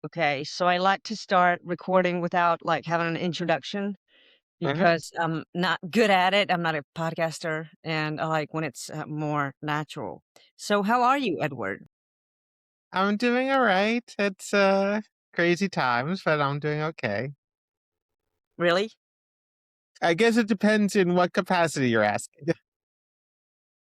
Okay, so I like to start recording without like having an introduction Mhm. because I'm not good at it. I'm not a podcaster, and I like when it's more natural. So, how are you, Edward? I'm doing all right. It's crazy times, but I'm doing okay. Really? I guess it depends in what capacity you're asking.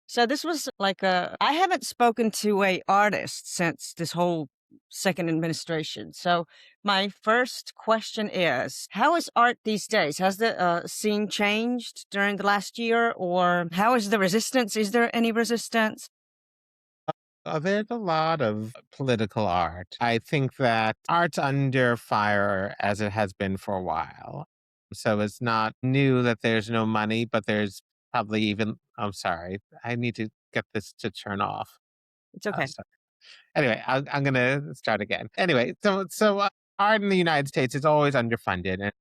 So this was like a. I haven't spoken to a artist since this whole second administration. So my first question is, how is art these days? Has the scene changed during the last year, or how is the resistance? Is there any resistance? There's a lot of political art. I think that art's under fire as it has been for a while. So it's not new that there's no money, but there's probably even, I'm sorry, I need to get this to turn off. It's okay. Sorry. Anyway, I'm gonna start again. Anyway, art in the United States is always underfunded,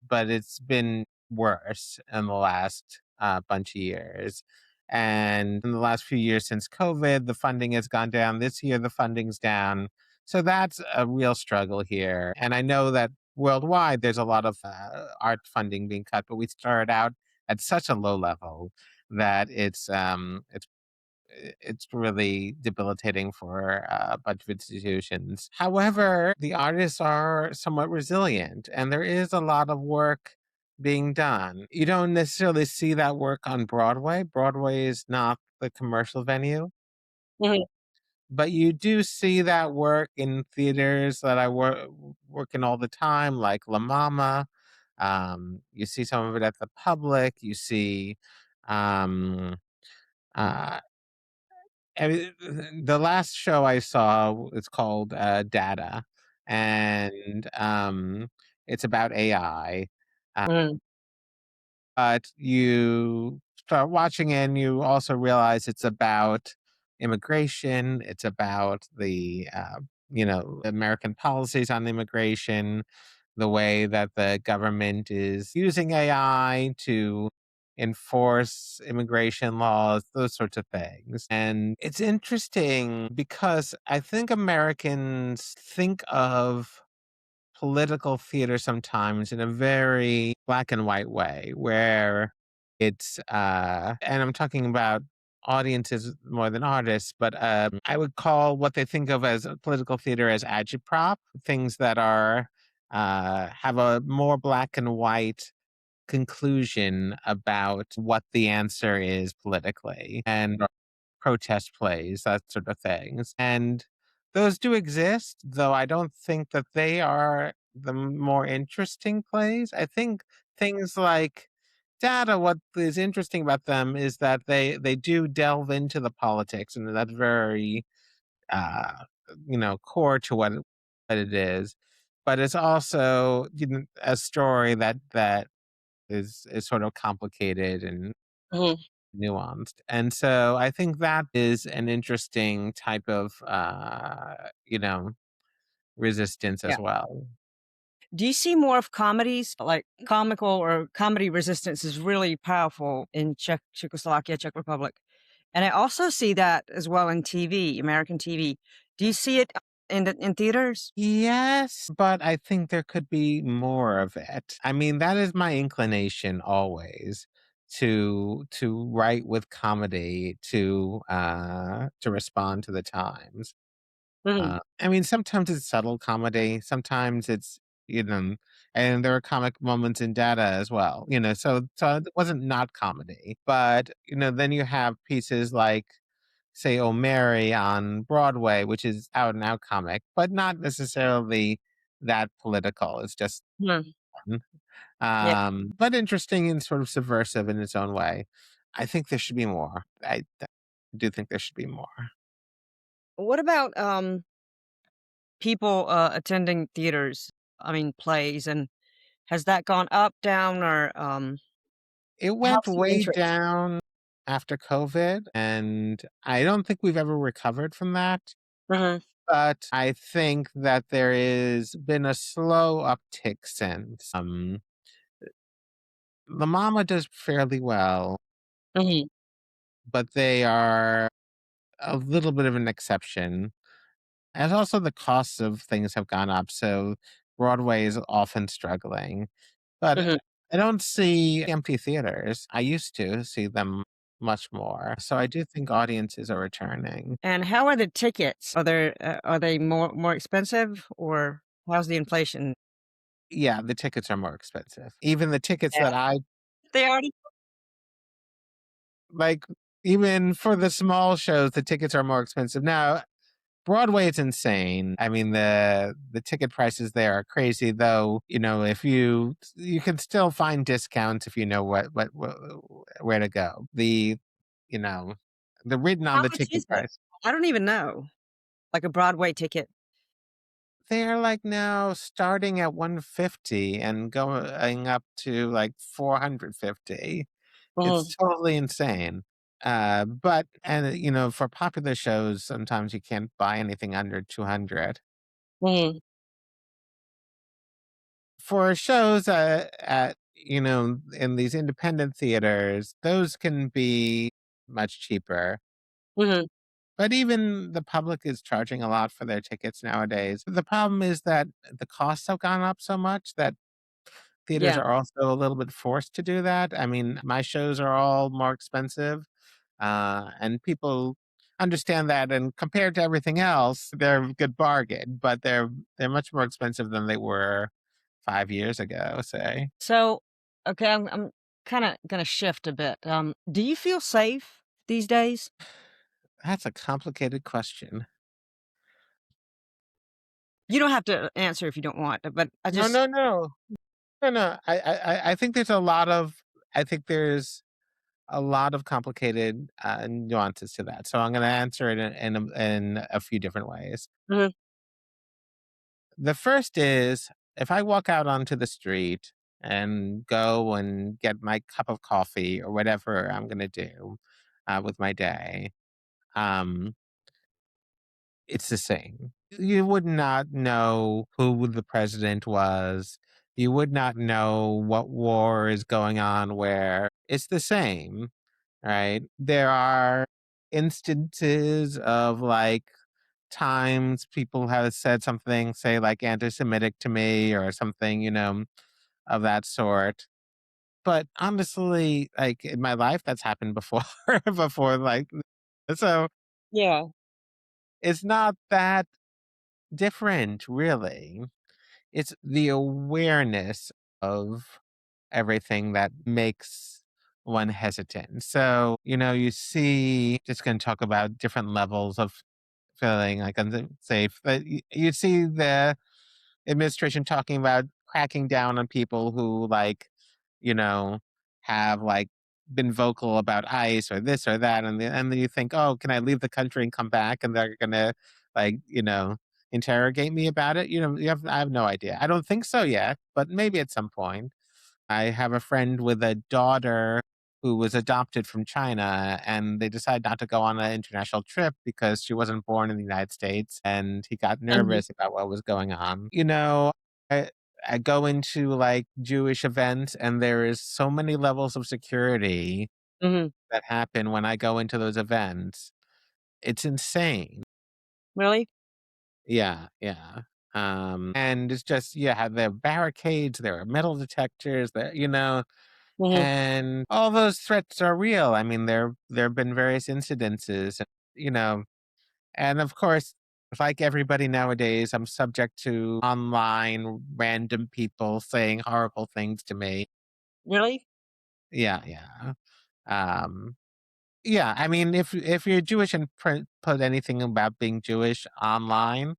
but it's been worse in the last bunch of years. And in the last few years since COVID, the funding has gone down. This year, the funding's down. So that's a real struggle here. And I know that worldwide, there's a lot of art funding being cut, but we started out at such a low level that it's really debilitating for a bunch of institutions. However, the artists are somewhat resilient, and there is a lot of work being done. You don't necessarily see that work on Broadway. Broadway is not the commercial venue, Mhm. but you do see that work in theaters that I work in all the time, like La Mama. You see some of it at the Public. You see um, uh, I mean, the last show I saw is called Data, and it's about AI. Uh, Mm. but you start watching it, and you also realize it's about immigration. It's about the American policies on immigration, the way that the government is using AI to enforce immigration laws, those sorts of things. And it's interesting because I think Americans think of political theater sometimes in a very black and white way, where and I'm talking about audiences more than artists, but I would call what they think of as political theater as agitprop, things that are have a more black and white conclusion about what the answer is politically, and protest plays, that sort of things. And those do exist, though I don't think that they are the more interesting plays. I think things like Data, what is interesting about them is that they do delve into the politics, and that's very uh core to what it is. But it's also, a story that is sort of complicated and Mhm. nuanced. And so I think that is an interesting type of resistance Yeah. as well. Do you see more of comedies? Like comical or comedy resistance is really powerful in Czechoslovakia, Czech Republic. And I also see that as well in TV, American TV. Do you see it in theaters? Yes, but I think there could be more of it. I mean, that is my inclination always, to write with comedy, to respond to the times. Mhm. I mean, sometimes it's subtle comedy, sometimes it's, you know, and there are comic moments in Data as well, so it wasn't not comedy. But, then you have pieces like, say, Oh Mary on Broadway, which is out and out comic, but not necessarily that political. It's just Mhm. fun. Yeah. But interesting and sort of subversive in its own way. I think there should be more. I do think there should be more. What about people attending theaters? I mean, plays, and has that gone up, down, or It went how's the way interest? down after COVID, and I don't think we've ever recovered from that. Mhm. But I think that there is been a slow uptick since. La Mama does fairly well, Mhm. but they are a little bit of an exception. And also the costs of things have gone up, so Broadway is often struggling. But Mhm. I don't see empty theaters. I used to see them much more. So I do think audiences are returning. And how are the tickets? Are they more expensive, or how's the inflation? Yeah, the tickets are more expensive. Even the tickets Yeah. that I They already like, even for the small shows, the tickets are more expensive. Now, Broadway is insane. I mean, the ticket prices there are crazy, though. If you can still find discounts if you know where to go. You know, the written on How the much is ticket it? price. I don't even know. Like a Broadway ticket. They're like now starting at 150 and going up to like 450. Mhm, It's totally insane. But and for popular shows, sometimes you can't buy anything under 200. mhm, For shows at in these independent theaters, those can be much cheaper. mhm. But even the public is charging a lot for their tickets nowadays. The problem is that the costs have gone up so much that theaters Yeah. are also a little bit forced to do that. I mean, my shows are all more expensive, and people understand that. And compared to everything else, they're a good bargain, but they're much more expensive than they were 5 years ago. Say So, okay, I'm kinda gonna shift a bit. Do you feel safe these days? that's a complicated question. You don't have to answer if you don't want, but I No, just no, no, no, no. I think there's a lot of I think there's a lot of complicated nuances to that. So I'm going to answer it in a few different ways. Mhm, The first is if I walk out onto the street and go and get my cup of coffee or whatever I'm going to do with my day, um, it's the same. You would not know who the president was. You would not know what war is going on where. It's the same, right? There are instances of like times people have said something, say like anti-Semitic to me or something, of that sort. But honestly, like in my life, that's happened before, before, like, so yeah, it's not that different, really. It's the awareness of everything that makes one hesitant. So, you see, just going to talk about different levels of feeling like unsafe. But you see the administration talking about cracking down on people who you know, have been vocal about ICE or this or that, and then you think, oh, can I leave the country and come back? And they're gonna like you know interrogate me about it. I have no idea. I don't think so yet, but maybe at some point. I have a friend with a daughter who was adopted from China, and they decided not to go on an international trip because she wasn't born in the United States, and he got mhm, nervous about what was going on. I, I go into Jewish events, and there is so many levels of security mhm. that happen when I go into those events. It's insane. Really? Yeah, yeah. And it's just, yeah, there are barricades, there are metal detectors, Mhm. and all those threats are real. I mean, there have been various incidences, you know, and of course, like everybody nowadays, I'm subject to online random people saying horrible things to me. Really? Yeah, yeah. Um, yeah, I mean, if you're Jewish and put anything about being Jewish online,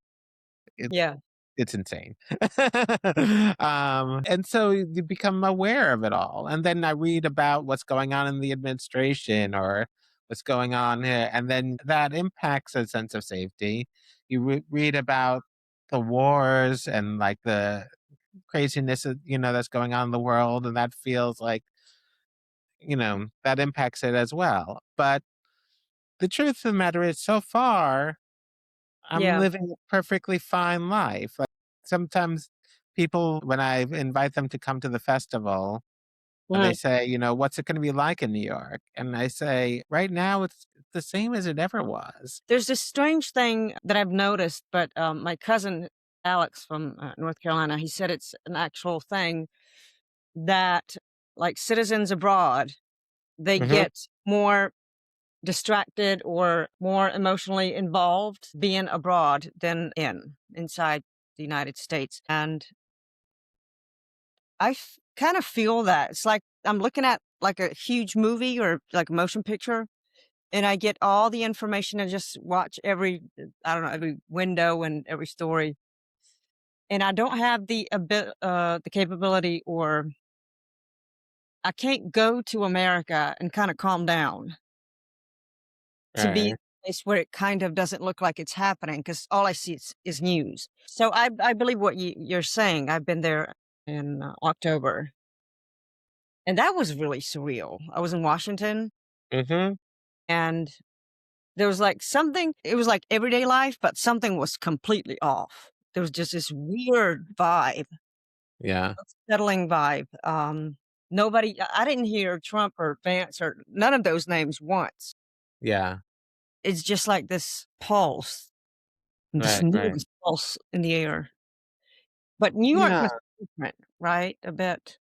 Yeah. it's insane. And so you become aware of it all. And then I read about what's going on in the administration or what's going on here. And then that impacts a sense of safety. You read about the wars and the craziness that's going on in the world. And that feels like, that impacts it as well. But the truth of the matter is, so far, I'm Yeah. living a perfectly fine life. Like sometimes people, when I invite them to come to the festival, They Mhm. say, "What's it gonna be like in New York?" And I say, "Right now, it's the same as it ever was." There's this strange thing that I've noticed, but, my cousin Alex from, North Carolina, he said it's an actual thing that, like, citizens abroad, they Mhm. get more distracted or more emotionally involved being abroad than inside the United States, and I kind of feel that. It's like I'm looking at, like, a huge movie or, like, a motion picture, and I get all the information and just watch every I don't know, every window and every story, and I don't have the capability, or I can't go to America and kinda calm down to be in Right. a place where it kind of doesn't look like it's happening, because all I see is news. So I believe what you're saying. I've been there in, October, and that was really surreal. I was in Washington, Mhm. and there was, like, something it was like everyday life, but something was completely off. There was just this weird vibe, Yeah. unsettling vibe. Nobody I didn't hear Trump or Vance or none of those names once. Yeah. It's just like this pulse, this Right, right. nervous pulse in the air. But New York Yeah. must be different, right, a bit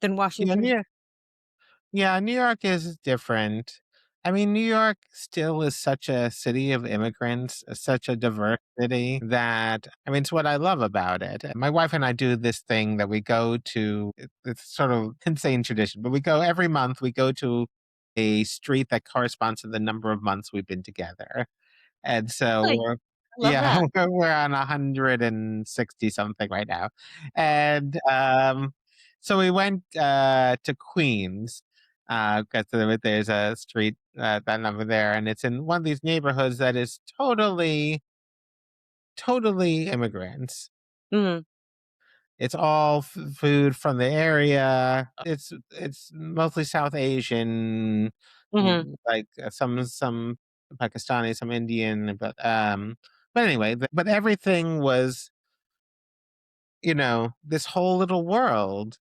than Yeah, Washington? New Yeah, New York is different. I mean, New York still is such a city of immigrants, such a diverse city that, I mean, it's what I love about it. My wife and I do this thing that we go to, it's sort of insane tradition, but we go every month, we go to a street that corresponds to the number of months we've been together. And so Really? I love yeah, that. we're on 160 something right now. And so we went to Queens because there's a street that number there, and it's in one of these neighborhoods that is totally immigrants. Mhm, It's all food from the area. It's mostly South Asian, mhm, like some Pakistani, some Indian, but anyway, but everything was this whole little world,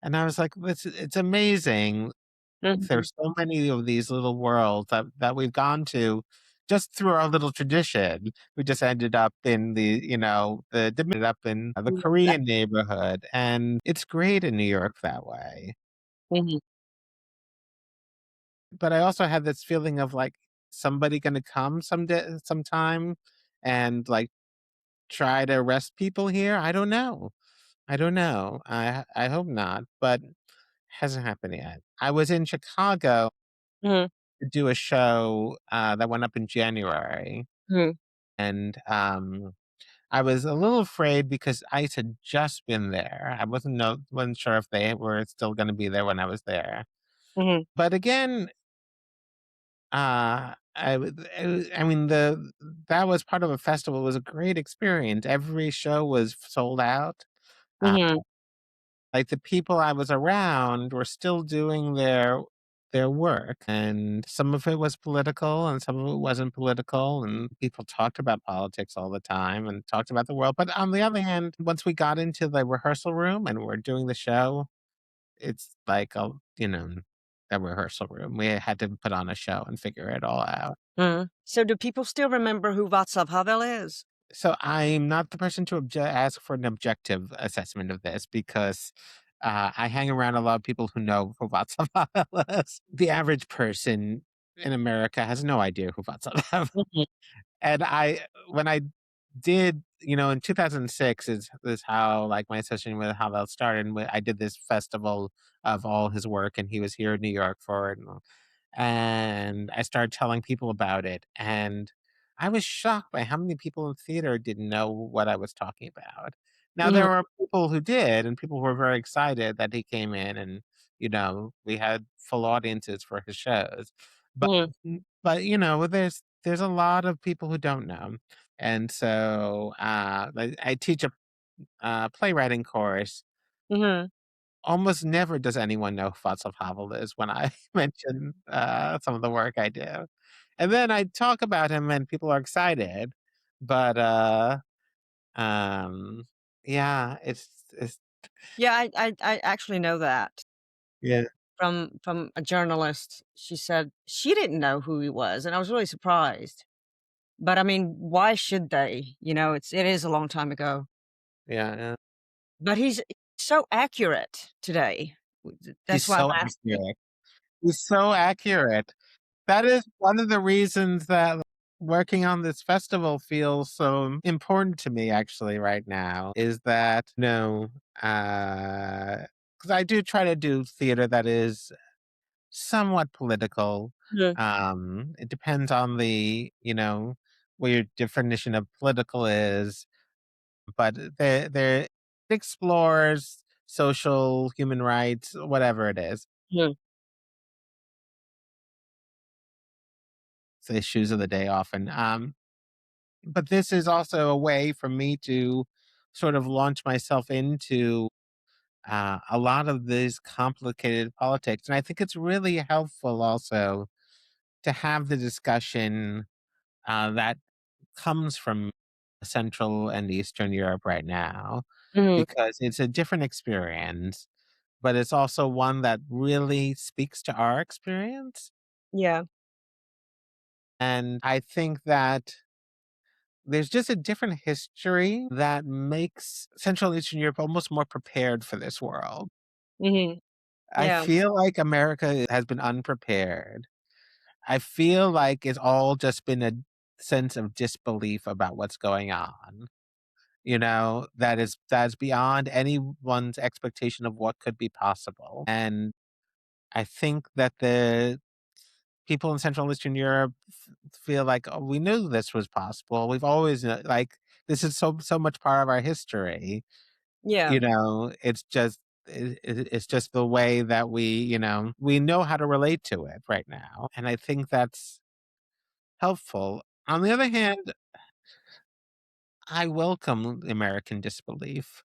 and I was like, it's amazing. mhm. There's so many of these little worlds that we've gone to just through our little tradition. We just ended up in ended up in the Love that. Korean neighborhood, and it's great in New York that way. Mhm, But I also had this feeling of like somebody gonna come sometime and like try to arrest people here. I don't know. I don't know. I hope not, but hasn't happened yet. I was in Chicago mhm, to do a show, that went up in January, mhm, and, I was a little afraid because ICE had just been there. I wasn't sure if they were still gonna be there when I was there. mhm, But again, I mean, that was part of a festival. It was a great experience. Every show was sold out. Uh mhm, Like, the people I was around were still doing their work, and some of it was political, and some of it wasn't political, and people talked about politics all the time and talked about the world, but on the other hand, once we got into the rehearsal room and we're doing the show, it's like a rehearsal room. We had to put on a show and figure it all out. mhm. So do people still remember who Václav Havel is? So I'm not the person to ask for an objective assessment of this because I hang around a lot of people who know who Václav Havel is. The average person in America has no idea who Václav Havel. Mhm, And when I did, in 2006 is how like my session with Havel started. And I did this festival of all his work, and he was here in New York for it. And I started telling people about it, and I was shocked by how many people in theater didn't know what I was talking about. Now mhm, there were people who did, and people were very excited that he came in, and we had full audiences for his shows. But mhm, there's a lot of people who don't know, and so I teach a playwriting course. mhm. Almost never does anyone know who Václav Havel is when I mention, some of the work I do. And then I talk about him and people are excited, but, um, yeah, it's Yeah, I actually know that. Yeah. from a journalist. She said she didn't know who he was, and I was really surprised. But I mean, why should they? It is a long time ago. Yeah, yeah. But he's so accurate today. He's That's why I'm so asking. accurate. He's so accurate. That is one of the reasons that working on this festival feels so important to me actually right now is that, because I do try to do theater that is somewhat political. Mhm, It depends on what your definition of political is, but there it explores social, human rights, whatever it is. mhm, It's the issues of the day often. But this is also a way for me to sort of launch myself into a lot of these complicated politics. And I think it's really helpful also to have the discussion that comes from Central and Eastern Europe right now, mhm. because it's a different experience, but it's also one that really speaks to our experience. Yeah. And I think that there's just a different history that makes Central and Eastern Europe almost more prepared for this world. Mhm. I Yeah. feel like America has been unprepared. I feel like it's all just been a sense of disbelief about what's going on. That's beyond anyone's expectation of what could be possible. And I think that the people in Central and Eastern Europe feel like, oh, we knew this was possible. We've always like this is so much part of our history. Yeah. It's just the way that we know how to relate to it right now, and I think that's helpful. On the other hand, I welcome American disbelief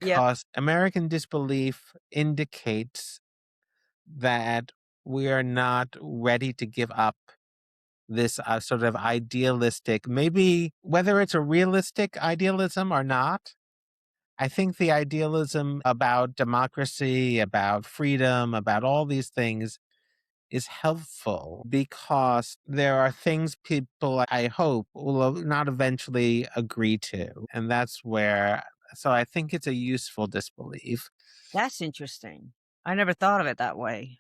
Yep. because American disbelief indicates that we are not ready to give up this sort of idealistic, maybe whether it's a realistic idealism or not. I think the idealism about democracy, about freedom, about all these things is helpful because there are things people, I hope, will not eventually agree to. And so I think it's a useful disbelief. That's interesting. I never thought of it that way.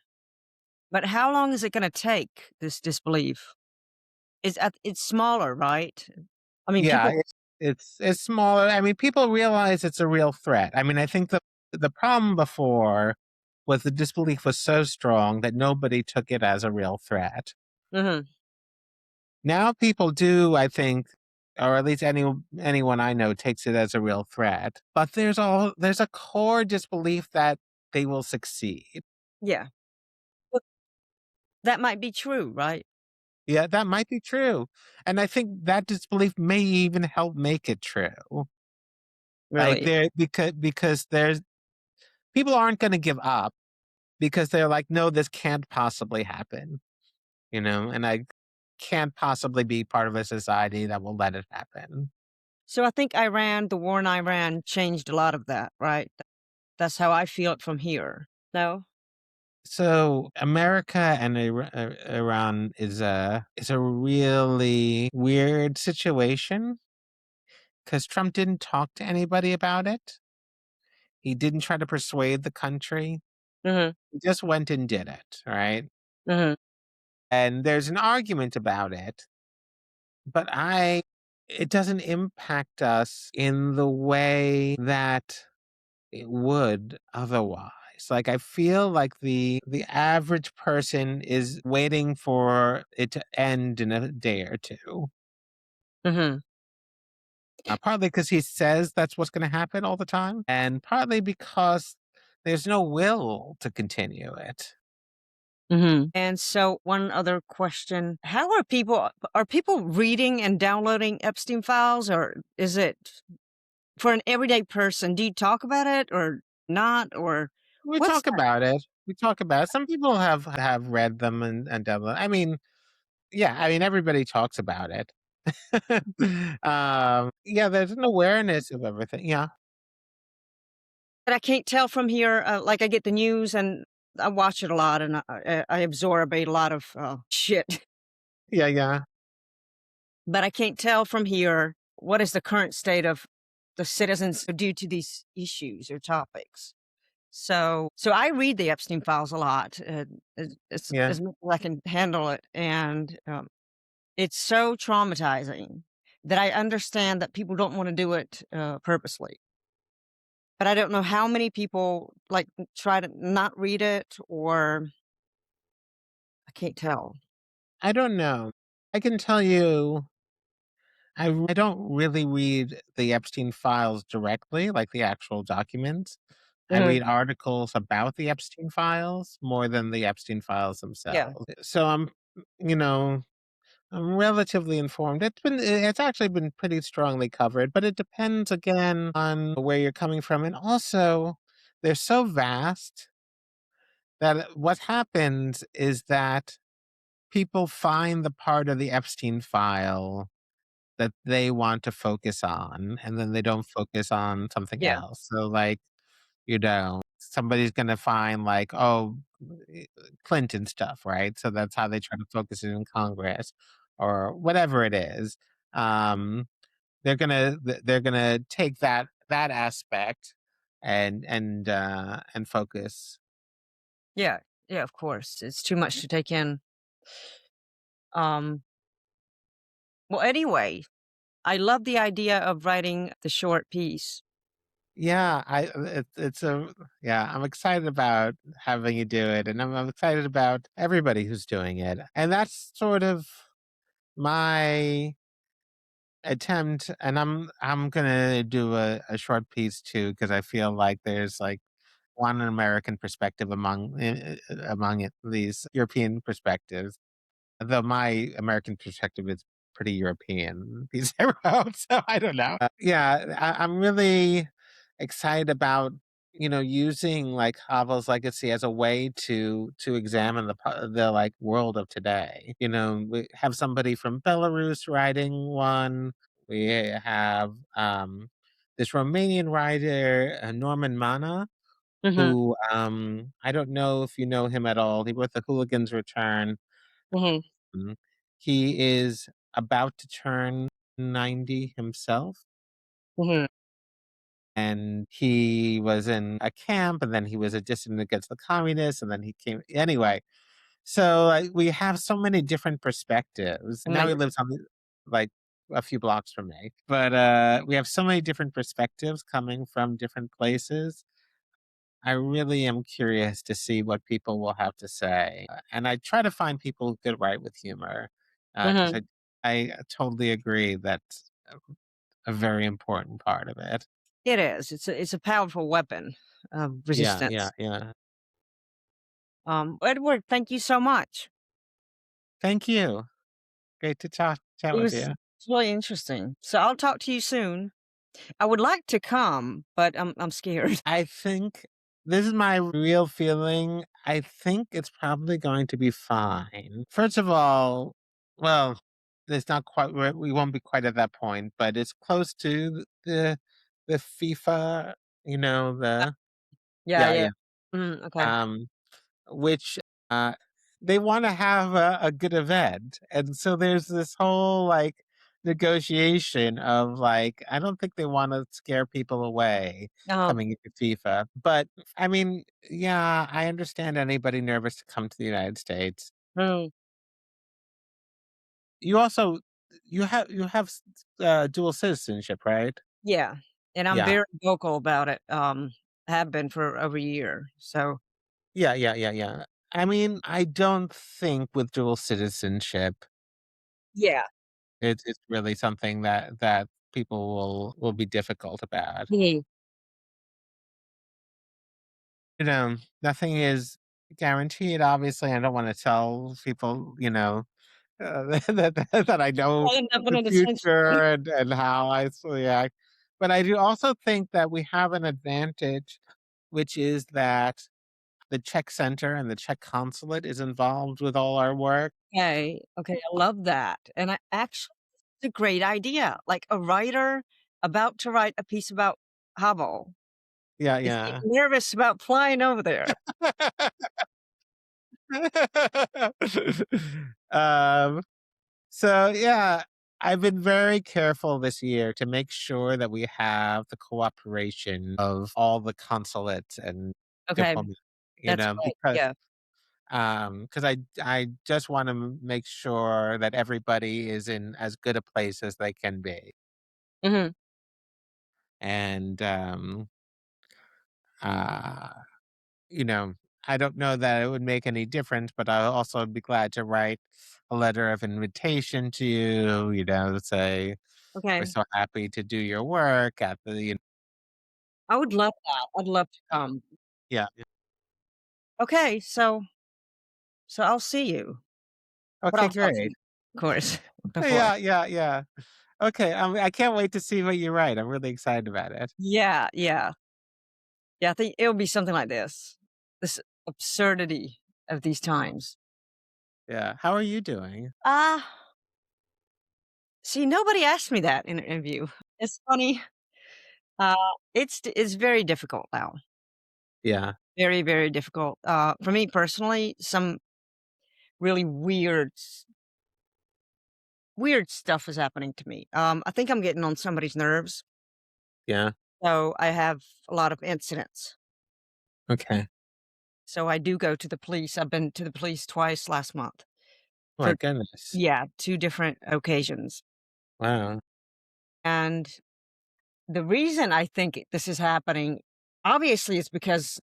But how long is it gonna take, this disbelief? It's smaller, right? I mean, Yeah, people. it's smaller. I mean, people realize it's a real threat. I mean, I think the problem before was the disbelief was so strong that nobody took it as a real threat. Mhm. Now people do, I think, or at least anyone I know takes it as a real threat. But there's a core disbelief that they will succeed. Yeah. But that might be true, right? Yeah, that might be true. And I think that disbelief may even help make it true. Like Really. because there's people aren't going to give up because they're like, no, this can't possibly happen, and I can't possibly be part of a society that will let it happen. So I think the war in Iran changed a lot of that, right? That's how I feel it from here. No? So America and Iran is a really weird situation because Trump didn't talk to anybody about it. He didn't try to persuade the country. Mhm. He just went and did it, right? Mhm. And there's an argument about it, but it doesn't impact us in the way that it would otherwise. Like I feel like the average person is waiting for it to end in a day or two. Mhm. Partly because he says that's what's going to happen all the time, and partly because there's no will to continue it. Mhm. And so one other question, how are people reading and downloading Epstein files, or is it for an everyday person? Do you talk about it or not, or We what's talk that? about it. We talk about it. Some people have read them and done them. I mean, yeah, I mean everybody talks about it. Yeah, there's an awareness of everything. Yeah. But I can't tell from here, like, I get the news and I watch it a lot and I absorb a lot of, shit, Yeah, yeah. but I can't tell from here what is the current state of the citizens due to these issues or topics. So I read the Epstein files a lot, Yeah. as much as I can handle it, and, it's so traumatizing that I understand that people don't wanna do it, purposely. But I don't know how many people, like, try to not read it or I can't tell. I don't know. I can tell you I don't really read the Epstein files directly, like the actual documents. I Mhm. read articles about the Epstein files more than the Epstein files Yeah. themselves. So you know, I'm relatively informed. It's actually been pretty strongly covered, but it depends again on where you're coming from. And also, they're so vast that what happens is that people find the part of the Epstein file that they want to focus on, and then they don't focus on something Yeah. else. So, like, somebody's gonna find like, oh, eh, Clinton stuff, right? So that's how they try to focus it in Congress or whatever it is. Um, they're gonna take that aspect and focus. Yeah. Yeah, of course. It's too much to take in. Um, well, anyway, I love the idea of writing the short piece. Yeah, it's a yeah, I'm excited about having you do it, and I'm excited about everybody who's doing it. And that's sort of my attempt, and I'm gonna do a short piece too because I feel like there's like one American perspective among these European perspectives. Though my American perspective is pretty European piece I wrote, so I don't know. Yeah, I'm really excited about using like Havel's legacy as a way to examine the like world of today. We have somebody from Belarus writing one. We have this Romanian writer Norman Mana, Mhm. who I don't know if you know him at all. He wrote The Hooligan's Return. Mhm. Mm. He is about to turn 90 himself, Mhm. and he was in a camp, and then he was a dissident against the communists, and then he came anyway. So, we have so many different perspectives. Now he Amazing. lives on like, a few blocks from me, but, we have so many different perspectives coming from different places. I really am curious to see what people will have to say, and I try to find people who could write with humor, because Mhm. I totally agree that's a very important part of it. It is. It's a powerful weapon of Yeah, yeah, resistance. yeah. Edward, thank you so much. Thank you. Great to chat It with was you. really interesting. So I'll talk to you soon. I would like to come, but I'm scared. I think this is my real feeling. I think it's probably going to be fine. First of all, well, it's not quite we won't be quite at that point, but it's close to the FIFA, the Yeah, yeah, yeah. yeah. Okay. Um which uh they want to have a good event. And so there's this whole like negotiation of like I don't think they want to scare people away Oh, coming into FIFA. But I mean, yeah, I understand anybody nervous to come to the United States. mm, You also you have dual citizenship, right? yeah, and I'm Yeah. very vocal about it, have been for over a year, so Yeah, yeah, yeah, yeah. I mean, I don't think with dual citizenship yeah. it's really something that people will be difficult about. Mhm. Nothing is guaranteed, obviously. I don't wanna tell people, that I know I end up in the a detention. future and how I react. But I do also think that we have an advantage, which is that the Czech Center and the Czech consulate is involved with all our work. Okay, okay, I love that, and I actually it's a great idea, like a writer about to write a piece about Havel. Yeah, It's yeah. getting nervous about flying over there. um, so yeah, I've been very careful this year to make sure that we have the cooperation of all the consulates and Okay, diplomat, that's great. because Yeah. I just want to make sure that everybody is in as good a place as they can be. Mhm. And uh you know, I don't know that it would make any difference, but I'll also be glad to write a letter of invitation to you, to say, we're Okay. so happy to do your work at the, I would love that. I'd love to come. yeah. Okay, so I'll see you, but Okay, I'll talk to great. you, of course, before. Yeah, yeah, yeah. Okay, I can't wait to see what you write. I'm really excited about it. Yeah, yeah. Yeah, I think it'll be something like this absurdity of these times. Yeah. How are you doing? Ah, see, nobody asked me that in an interview. It's funny. Uh, it's very difficult now. Yeah, Very, very difficult. For me personally, some really weird stuff is happening to me. I think I'm getting on somebody's nerves, yeah. so I have a lot of incidents. Okay. So I do go to the police. I've been to the police twice last month My for, goodness. yeah, 2 different occasions. Wow. And the reason I think this is happening, obviously, is because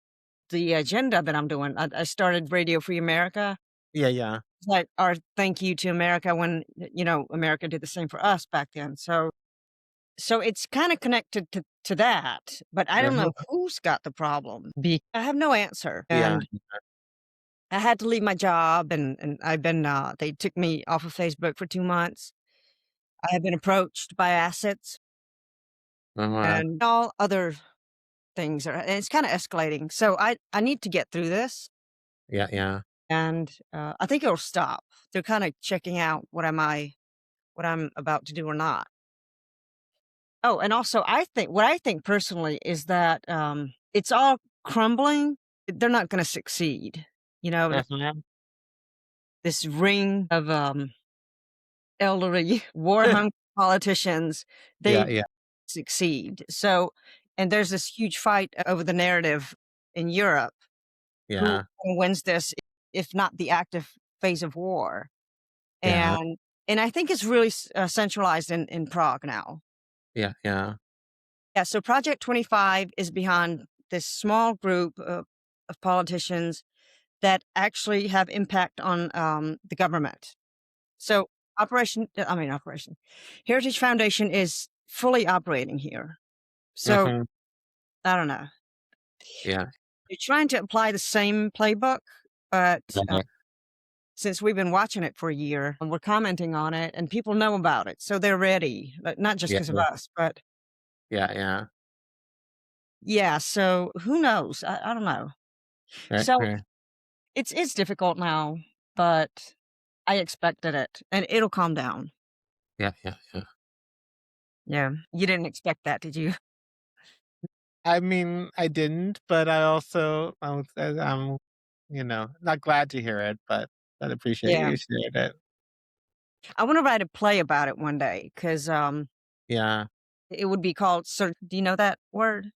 the agenda that I'm doing. I started Radio Free America. Yeah, yeah. It's like our thank you to America when, America did the same for us back then. So it's kinda connected to that, but I don't Uh-huh. know who's got the problem. I have no answer, Yeah. and I had to leave my job, and I've been, they took me off of Facebook for 2 months. I have been approached by assets Oh, wow. and all other things are, and it's kinda escalating. So I need to get through this, Yeah, yeah. and, I think it'll stop. They're kinda checking out what I'm about to do or not. Oh, and also what I think personally is that, it's all crumbling. They're not gonna succeed. Uh-huh. This ring of, elderly, war-hungry politicians, Yeah, they yeah, succeed. So, and there's this huge fight over the narrative in Europe, who yeah, wins this, if not the active phase of war. yeah, And I think it's really centralized in Prague now. yeah, yeah. Yeah, so Project 25 is behind this small group of politicians that actually have impact on the government. So Operation Heritage Foundation is fully operating here. So Uh-huh. I don't know. Yeah. They're trying to apply the same playbook, but Right. since we've been watching it for a year and we're commenting on it and people know about it, so they're ready. But not just Yeah, because of yeah, us, but yeah, yeah. yeah. So who knows? I don't know. Right, So right. it's difficult now, but I expected it, and it'll calm down. Yeah, yeah, yeah. Yeah. You didn't expect that, did you? I mean, I didn't, but I'm, not glad to hear it, but I appreciate Yeah. you shared it. I wanna write a play about it one day 'cause, Yeah. it would be called do you know that word?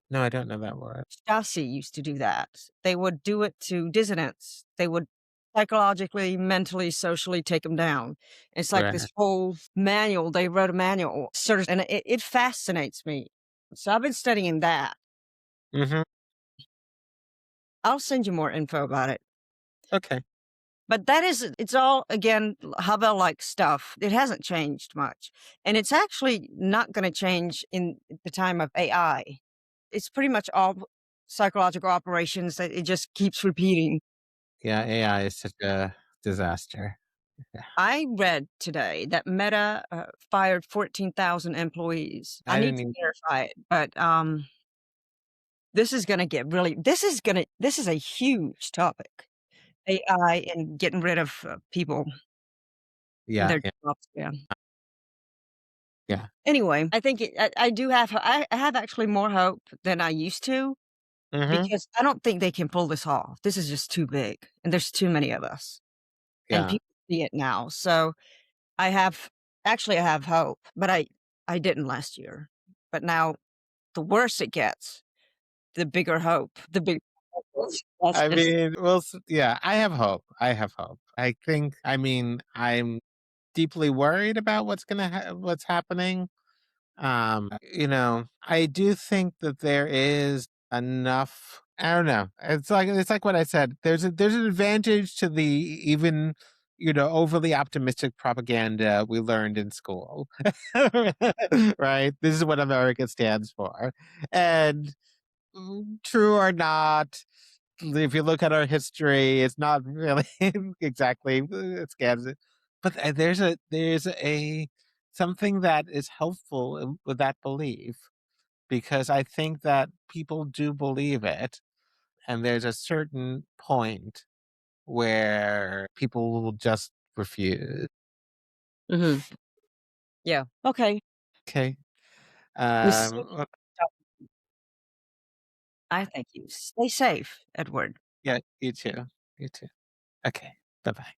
No, I don't know that word. Stasi used to do that. They would do it to dissidents. They would psychologically, mentally, socially take them down. It's like this Right. whole manual. They wrote a manual, and it fascinates me. So I've been studying that. Mhm. I'll send you more info about it. Okay. But it's all, again, Havel-like stuff. It hasn't changed much, and it's actually not gonna change in the time of AI. It's pretty much all psychological operations that it just keeps repeating. Yeah, AI is such a disaster. Yeah. I read today that Meta, fired 14,000 employees. I I need didn't to even verify it, but, this is gonna get really this is a huge topic. AI and getting rid of, people and Yeah, their yeah. jobs, yeah. Yeah. Anyway, I think I do have I have actually more hope than I used to Hmm. because I don't think they can pull this off. This is just too big, and there's too many of us, and Yeah. people see it now. So I have I have hope, but I didn't last year. But now the worse it gets, the bigger hope, the big that's I just mean, yeah, I have hope. I have hope. I think, I mean, I'm deeply worried about what's happening. I do think that there is enough. I don't know. It's like what I said. There's an advantage to the even overly optimistic propaganda we learned in school, right? This is what America stands for, and true or not, if you look at our history, it's not really exactly it scans it. But there's a something that is helpful with that belief because I think that people do believe it, and there's a certain point where people will just refuse. Mhm. Yeah. Okay. Okay. It was so Well, I thank you. Stay safe, Edward. yeah, you too. You too. Okay. Bye bye.